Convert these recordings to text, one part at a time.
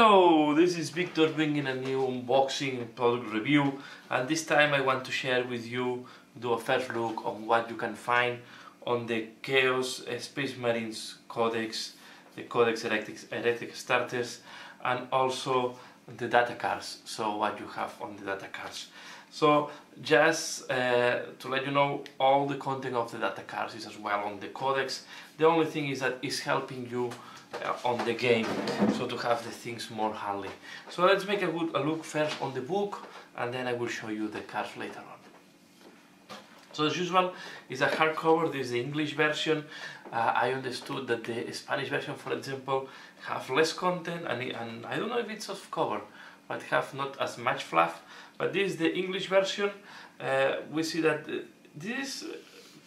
Hello, this is Victor bringing a new unboxing product review, and this time I want to share with you, do a first look on what you can find on the Chaos Space Marines Codex, the Codex Heretic starters, and also the data cards, so what you have on the data cards. So just to let you know, all the content of the data cards is as well on the Codex. The only thing is that it's helping you on the game, so to have the things more handy. So let's make a look first on the book, and then I will show you the cards later on. So as usual, it's a hardcover. This is the English version. I understood that the Spanish version, for example, have less content, and I don't know if it's soft cover, but have not as much fluff. But this is the English version. We see that this is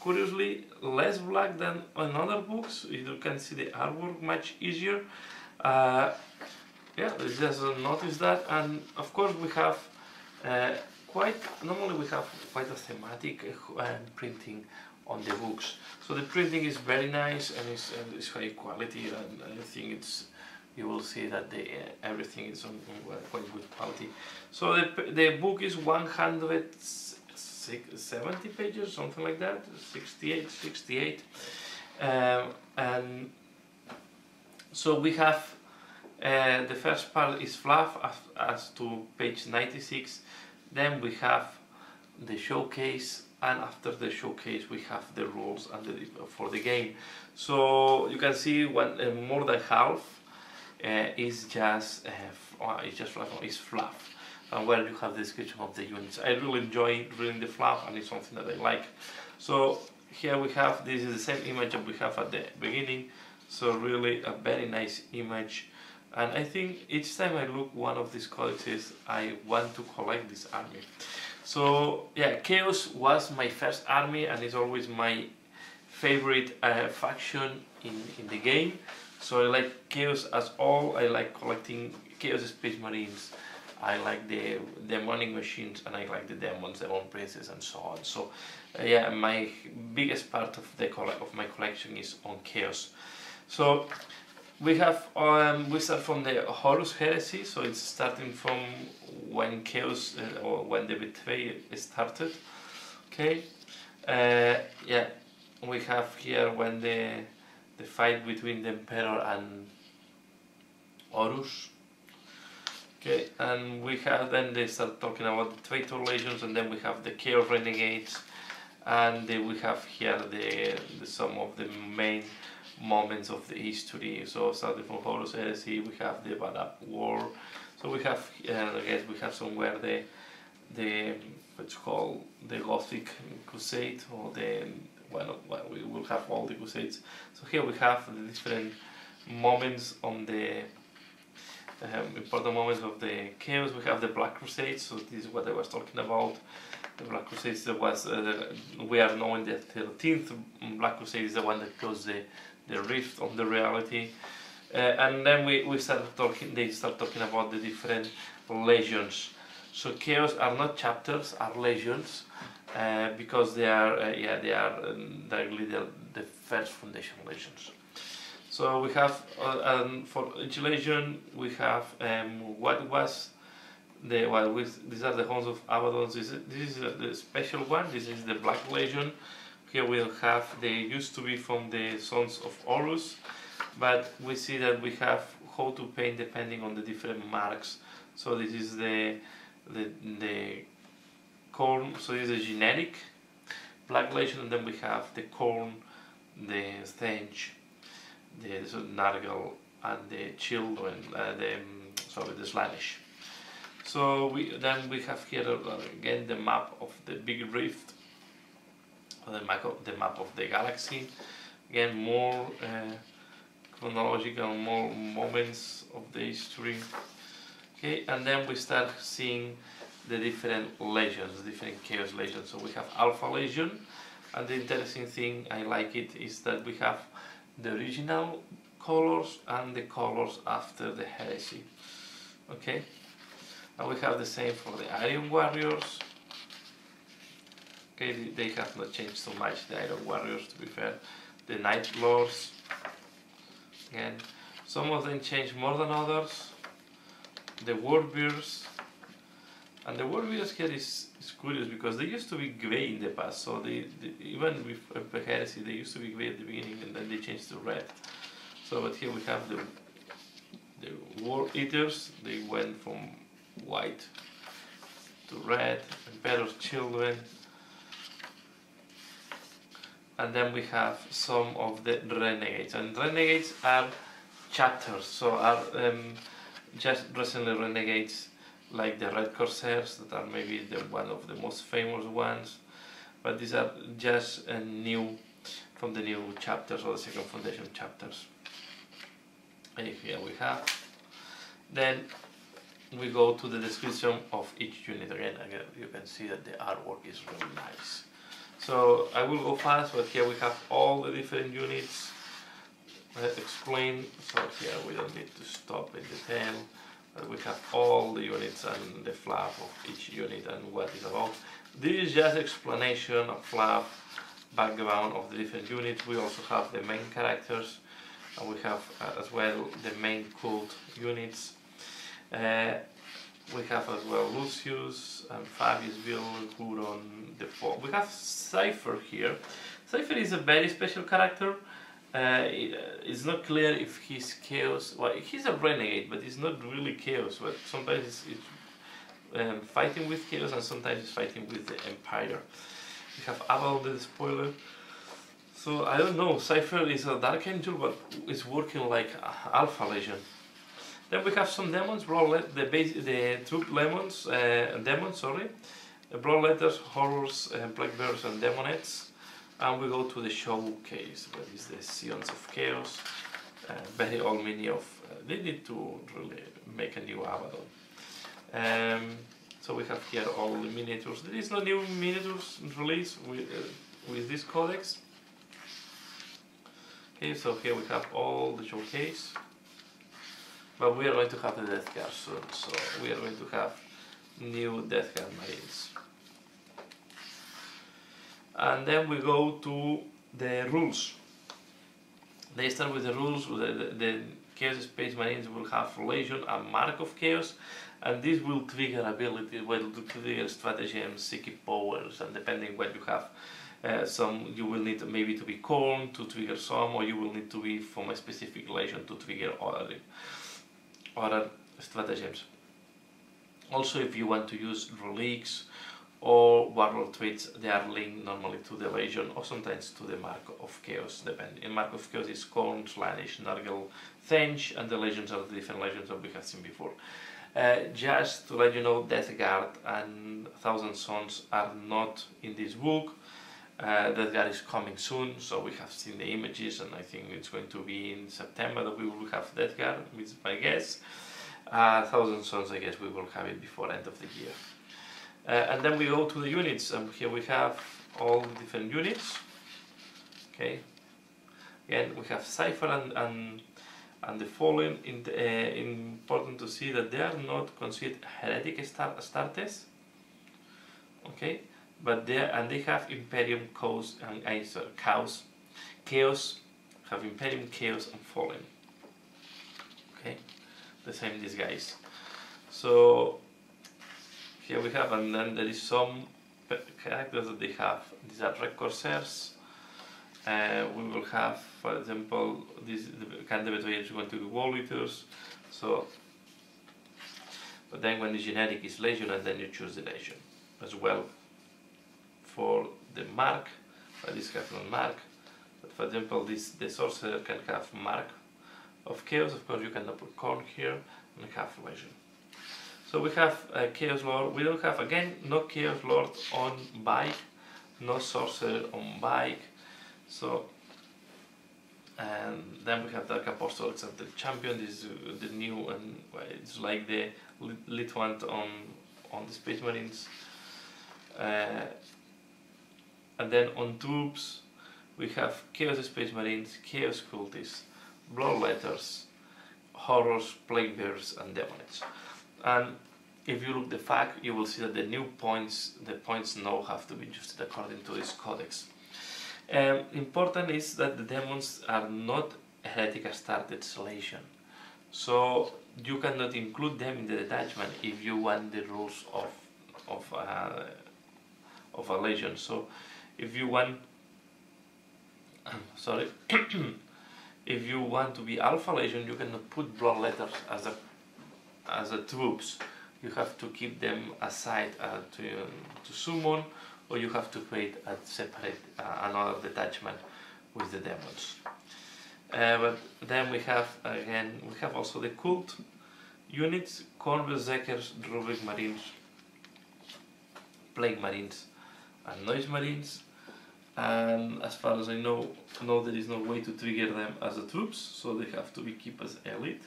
curiously less black than on other books. You can see the artwork much easier. Yeah, just notice that. And of course we have normally we have quite a thematic printing on the books. So the printing is very nice, and it's high quality, and I think you will see that everything is on quite good quality. So the book is 170 pages, something like that, 68. And so we have the first part is fluff as to page 96. Then we have the showcase, and after the showcase we have the rules and for the game. So you can see more than half is just fluff, and where you have the description of the units. I really enjoy reading the fluff, and it's something that I like. So here we have, this is the same image that we have at the beginning, so really a very nice image. And I think each time I look one of these codexes, I want to collect this army. So yeah, Chaos was my first army, and it's always my favorite faction in the game. So I like Chaos as all. I like collecting Chaos Space Marines. I like the demonic machines, and I like the demons, demon princes, and so on. So yeah, my biggest part of my collection is on Chaos. So we have we start from the Horus Heresy. So it's starting from when Chaos or when the betrayal started. Okay, yeah, we have here when the fight between the Emperor and Horus. Okay, and we have, then they start talking about the Traitor Legions, and then we have the Chaos Renegades, and then we have here some of the main moments of the history. So starting from Horus Heresy, we have the Valak War. So we have, I guess we have somewhere the what's called the Gothic Crusade, or we will have all the crusades. So here we have the different moments on the important moments of the Chaos. We have the Black Crusade. So this is what I was talking about. The Black Crusade was we are knowing the 13th Black Crusade is the one that closed the rift on the reality. And then we start talking. They start talking about the different legions. So Chaos are not chapters, are legions, because they are directly the first foundation legions. So we have for each legion we have what was these are the Homes of Abaddon. This is the special one. This is the Black Legion. Here we'll have, they used to be from the Sons of Horus, but we see that we have how to paint depending on the different marks. So this is the corn. So this is a generic Black Legion, and then we have the corn, the stench, the Nargal, and the children, the Slanish. So we have here again the map of the Big Rift, the map of the galaxy. Again, more chronological, more moments of the history. Okay, and then we start seeing the different legions, the different Chaos legions. So we have Alpha Legion, and the interesting thing, I like it, is that we have the original colors and the colors after the heresy. Okay, and we have the same for the Iron Warriors. Okay, they have not changed so much, the Iron Warriors, to be fair. The Night Lords, again, some of them change more than others. the Warbears. And the Warbears here is curious because they used to be grey in the past, so even with the Heresy they used to be grey at the beginning and then they changed to red. So but here we have the War Eaters, they went from white to red, Emperor's Children. And then we have some of the Renegades, and Renegades are chapters, so are just recently Renegades like the Red Corsairs that are maybe one of the most famous ones, but these are just new from the new chapters or the second foundation chapters. And here we have. Then we go to the description of each unit again. You can see that the artwork is really nice. So I will go fast, but here we have all the different units explained. So here we don't need to stop in detail, but we have all the units and the fluff of each unit and what it's about. This is just explanation of fluff, background of the different units. We also have the main characters, and we have as well the main cult units. We have as well Lucius and Fabius, Bill, Huron, the Four. We have Cipher here. Cipher is a very special character. It's not clear if he's Chaos. Well, he's a renegade, but he's not really Chaos. But sometimes it's fighting with Chaos, and sometimes it's fighting with the Empire. We have Avalon the Spoiler. So I don't know. Cipher is a Dark Angel, but it's working like Alpha Legion. Then we have some demons, the troop demons, Brawl Letters, Horrors, Black Bears and Demonettes. And we go to the showcase, that is the Scions of Chaos. Very old mini of, they need to really make a new Abaddon. So we have here all the miniatures. There is no new miniatures released with this codex. Okay, so here we have all the showcase. But we are going to have the Death Guard soon, so we are going to have new Death Guard Marines. And then we go to the rules. They start with the rules. The Chaos Space Marines will have Legion and Mark of Chaos, and this will trigger ability, will trigger stratagems, psychic powers, and depending what you have. Some you will need maybe to be Khorne to trigger some, or you will need to be from a specific Legion to trigger other stratagems. Also, if you want to use relics or warlord traits, they are linked normally to the Legion or sometimes to the Mark of Chaos, depending. In Mark of Chaos is Khorne, Slaanesh, Nurgle, Thench, and the Legions are the different Legions that we have seen before. Just to let you know, Death Guard and Thousand Sons are not in this book. Death Guard is coming soon, so we have seen the images, and I think it's going to be in September that we will have Death Guard, is my guess. Thousand Sons, I guess we will have it before end of the year. And then we go to the units, and here we have all the different units. Okay. Again, we have Cipher and the Fallen. Important to see that they are not considered heretic Astartes. Okay. But they have Imperium, Chaos, Chaos, have Imperium, Chaos, and Fallen. Okay, the same these guys. So here we have, and then there is some characters that they have. These are Red Corsairs. We will have, for example, the candidate is going to be Wall Eaters. So, but then when the generic is Legion, and then you choose the Legion as well. For the Mark, this have no Mark, but for example the Sorcerer can have Mark of Chaos. Of course you cannot put Khorne here, and have Legion. So we have Chaos Lord. We don't have, again, no Chaos Lord on bike, no Sorcerer on bike. So, and then we have Dark Apostle, it's the champion. This is the new, and it's like the lit one on the Space Marines. And then on troops, we have Chaos Space Marines, Chaos Cultists, Blood Letters, Horrors, Plague Bears, and Demonettes. And if you look the fact, you will see that the points now have to be adjusted according to this codex. Important is that the demons are not heretic Astartes Legion. So you cannot include them in the detachment if you want the rules of a legion. So if you want, sorry, if you want to be Alpha Legion, you cannot put blood letters as a troops. You have to keep them aside to summon, or you have to create a separate another detachment with the demons. But then we have also the cult units: Khorne Berserkers, Rubric Marines, Plague Marines, and Noise Marines. And as far as I know, there is no way to trigger them as the troops, so they have to be kept as elite.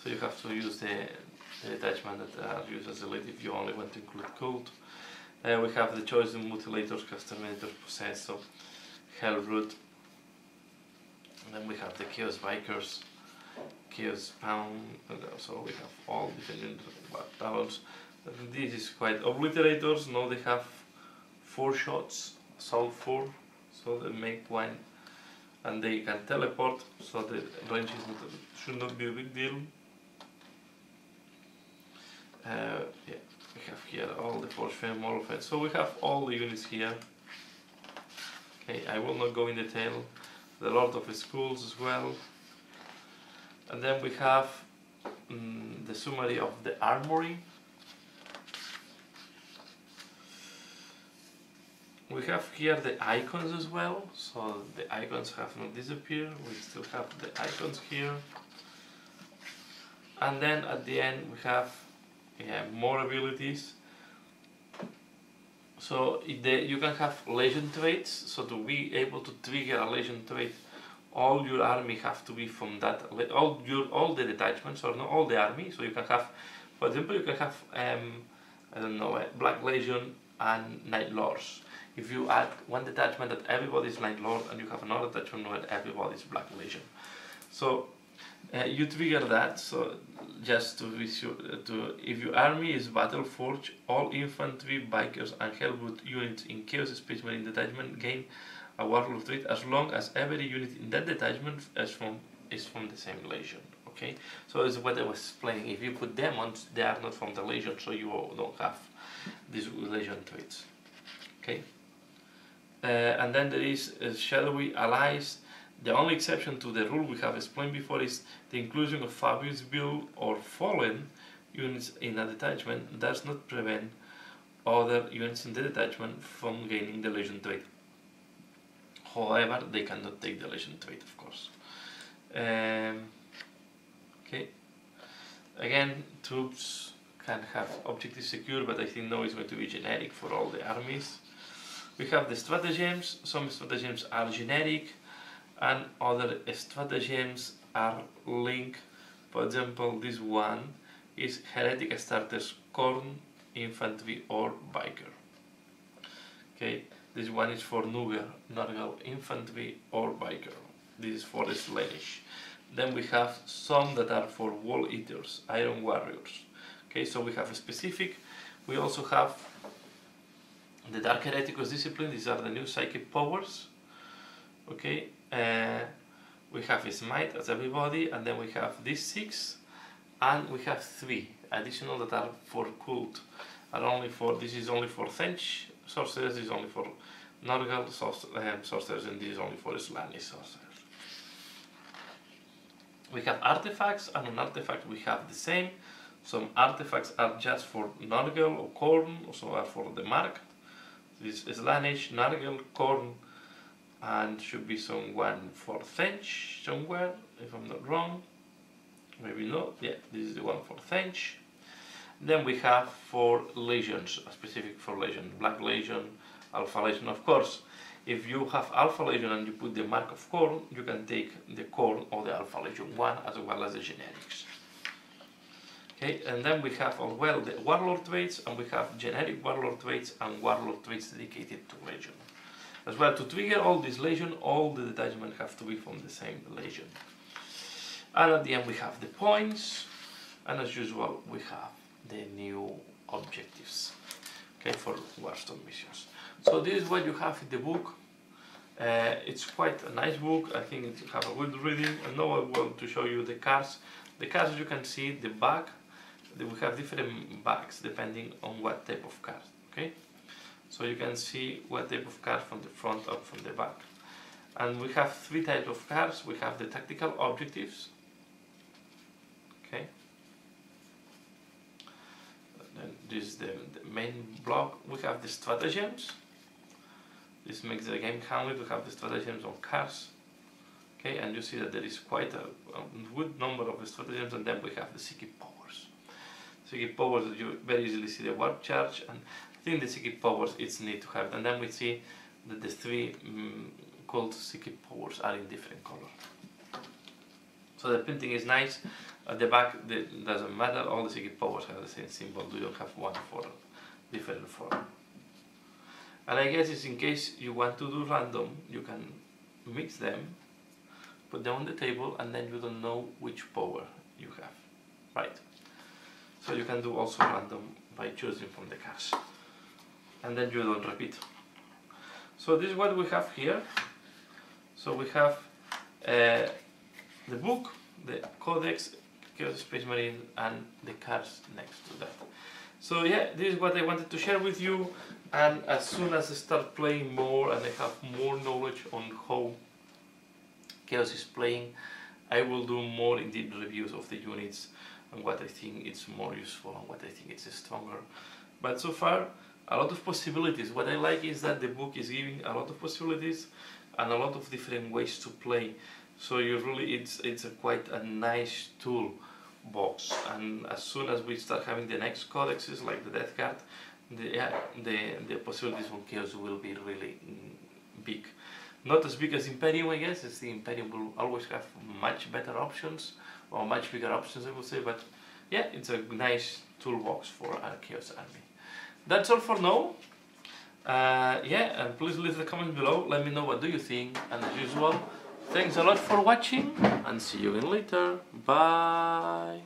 So you have to use the detachment that are used as elite if you only want to include cult. We have the Chosen Mutilators, Castaminators, Possessor, Hellroot. And then we have the Chaos Bikers, Chaos Spawn, so we have all different talents. This is quite Obliterators. Now they have 4 shots, assault 4, so they make 1, and they can teleport, so the range should not be a big deal. Yeah, we have here all the Force Flame, Morphed, so we have all the units here. Okay, I will not go in detail. The Lord of Skulls as well. And then we have the summary of the armory. We have here the icons as well, so the icons have not disappeared, we still have the icons here. And then at the end we have more abilities. So you can have legion traits, so to be able to trigger a legion trait, all your army have to be from that, all the detachments, or not all the army, so you can have, for example, you can have, I don't know, Black Legion and Night Lords. If you add one detachment that everybody is Night Lord, and you have another detachment where everybody is Black Legion. So you trigger that, so just to be sure, if your army is Battle Forge, all infantry, bikers and Hellroot units in Chaos Space Marine detachment gain a Warlord trait as long as every unit in that detachment is from the same legion. Okay, so this is what I was explaining. If you put demons, they are not from the legion, so you don't have these legion traits. Okay, and then there is Shadowy Allies. The only exception to the rule we have explained before is the inclusion of Fabius Bill or Fallen units in a detachment does not prevent other units in the detachment from gaining the legion trait. However, they cannot take the legion trait, of course. Okay. Again, troops can have objectives secure, but I think now it's going to be generic for all the armies. We have the stratagems. Some stratagems are generic, and other stratagems are linked. For example, this one is Heretic Starters, Khorne, Infantry or Biker. Okay, this one is for Nurgle, Infantry or Biker. This is for the Slaanesh. Then we have some that are for Wall Eaters, Iron Warriors. Okay, so we have a specific. We also have the Dark Hereticus Discipline. These are the new psychic powers. Okay, we have a Smite as everybody, and then we have these 6, and we have 3 additional that are for cult. And only for this is only for Thench sorcerers, this is only for Nurgle sorcerers, and this is only for Slaanesh sorcerers. We have artifacts, and on artifacts we have the same. Some artifacts are just for Nurgle or Khorne, also are for the mark. This is Slaanesh, Nurgle, Khorne, and should be someone for Thench somewhere, if I'm not wrong. Maybe not. Yeah, this is the one for Thench. Then we have for legions, a specific for legion, Black Legion, Alpha Legion. Of course, if you have Alpha Legion and you put the mark of Khorne, you can take the Khorne or the Alpha Legion one as well as the generics. Okay, and then we have as well the Warlord traits, and we have generic Warlord traits and Warlord traits dedicated to Legion. As well, to trigger all this Legion, all the detachments have to be from the same Legion. And at the end we have the points, and as usual we have the new objectives, okay, for Warstone missions. So this is what you have in the book. It's quite a nice book. I think it have a good reading. And now I want to show you the cards. The cards, as you can see, the back, we have different backs depending on what type of card. Okay, so you can see what type of card from the front or from the back. And we have three types of cards. We have the tactical objectives. Okay. Then this is the main block. We have the stratagems. This makes the game handling. We have the stratagems on cards. Okay, and you see that there is quite a good number of stratagems, and then we have the psychic powers. Psychic powers, that you very easily see the warp charge, and I think the psychic powers it's neat to have. And then we see that the three called psychic powers are in different color. So the printing is nice. At the back, it doesn't matter. All the psychic powers have the same symbol. You don't have one for different form. And I guess it's in case you want to do random, you can mix them, put them on the table, and then you don't know which power you have, right? So you can do also random by choosing from the cards, and then you don't repeat. So this is what we have here. So we have the book, the Codex Chaos Space Marines, and the cards next to that. So yeah, this is what I wanted to share with you, and as soon as I start playing more and I have more knowledge on how Chaos is playing, I will do more in-depth reviews of the units and what I think it's more useful and what I think it's stronger. But so far, a lot of possibilities. What I like is that the book is giving a lot of possibilities and a lot of different ways to play. So you really, it's quite a nice tool box, and as soon as we start having the next codexes like the Death Card, the possibilities on Chaos will be really big. Not as big as Imperium, I guess, as the Imperium will always have much better options, or much bigger options I would say, but yeah, it's a nice toolbox for our Chaos army. That's all for now. Yeah, and please leave the comments below, let me know what do you think, and as usual, thanks a lot for watching, and see you again later. Bye!